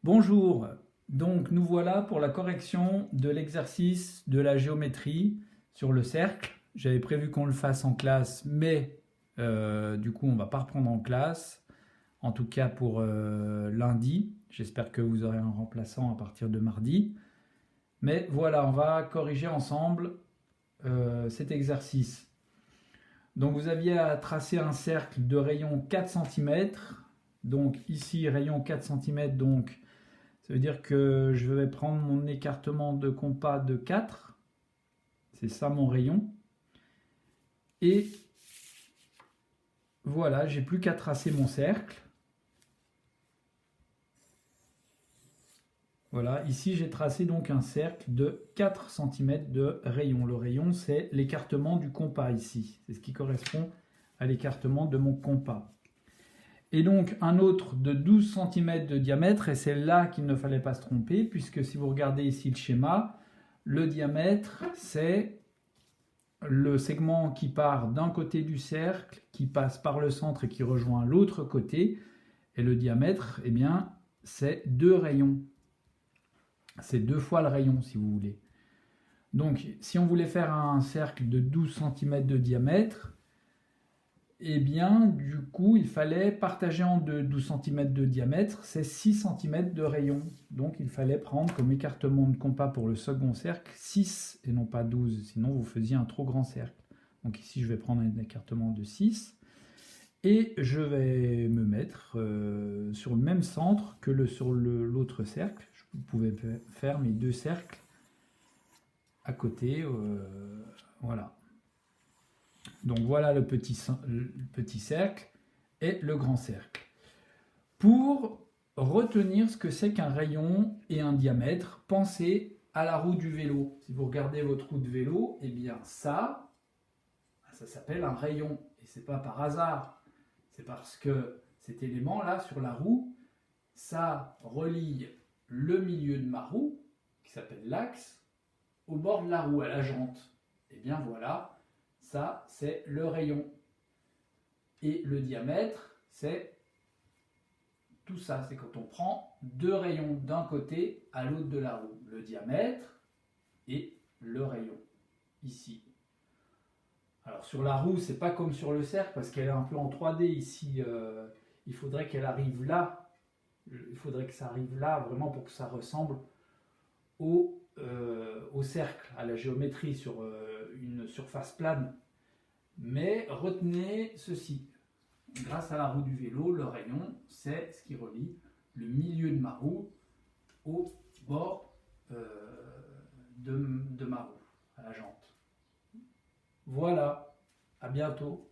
Bonjour, donc nous voilà pour la correction de l'exercice de la géométrie sur le cercle. J'avais prévu qu'on le fasse en classe, mais du coup on ne va pas reprendre en classe, en tout cas pour lundi. J'espère que vous aurez un remplaçant à partir de mardi. Mais voilà, on va corriger ensemble cet exercice. Donc vous aviez à tracer un cercle de rayon 4 cm. Donc ici, rayon 4 cm, donc ça veut dire que je vais prendre mon écartement de compas de 4. C'est ça mon rayon. Et voilà, j'ai plus qu'à tracer mon cercle. Voilà, ici j'ai tracé donc un cercle de 4 cm de rayon. Le rayon, c'est l'écartement du compas ici. C'est ce qui correspond à l'écartement de mon compas. Et donc un autre de 12 cm de diamètre, et c'est là qu'il ne fallait pas se tromper, puisque si vous regardez ici le schéma, le diamètre, c'est le segment qui part d'un côté du cercle, qui passe par le centre et qui rejoint l'autre côté. Et le diamètre, eh bien, c'est 2 rayons. C'est 2 fois le rayon, si vous voulez. Donc, si on voulait faire un cercle de 12 cm de diamètre, eh bien, du coup, il fallait partager en deux 12 cm de diamètre, c'est 6 cm de rayon. Donc, il fallait prendre comme écartement de compas pour le second cercle 6 et non pas 12, sinon vous faisiez un trop grand cercle. Donc ici, je vais prendre un écartement de 6 et je vais me mettre sur le même centre que sur l'autre cercle. Vous pouvez faire mes deux cercles à côté, voilà. Donc voilà le petit cercle et le grand cercle. Pour retenir ce que c'est qu'un rayon et un diamètre, pensez à la roue du vélo. Si vous regardez votre roue de vélo, eh bien ça s'appelle un rayon. Et c'est pas par hasard. C'est parce que cet élément-là sur la roue, ça relie le milieu de ma roue, qui s'appelle l'axe, au bord de la roue, à la jante. Et bien voilà, ça c'est le rayon. Et le diamètre, c'est tout ça. C'est quand on prend deux rayons d'un côté à l'autre de la roue. Le diamètre et le rayon, ici. Alors sur la roue, c'est pas comme sur le cercle, parce qu'elle est un peu en 3D ici. Il faudrait qu'elle arrive là. Il faudrait que ça arrive là, vraiment pour que ça ressemble au cercle, à la géométrie sur une surface plane. Mais retenez ceci. Grâce à la roue du vélo, le rayon, c'est ce qui relie le milieu de ma roue au bord de ma roue, à la jante. Voilà, à bientôt.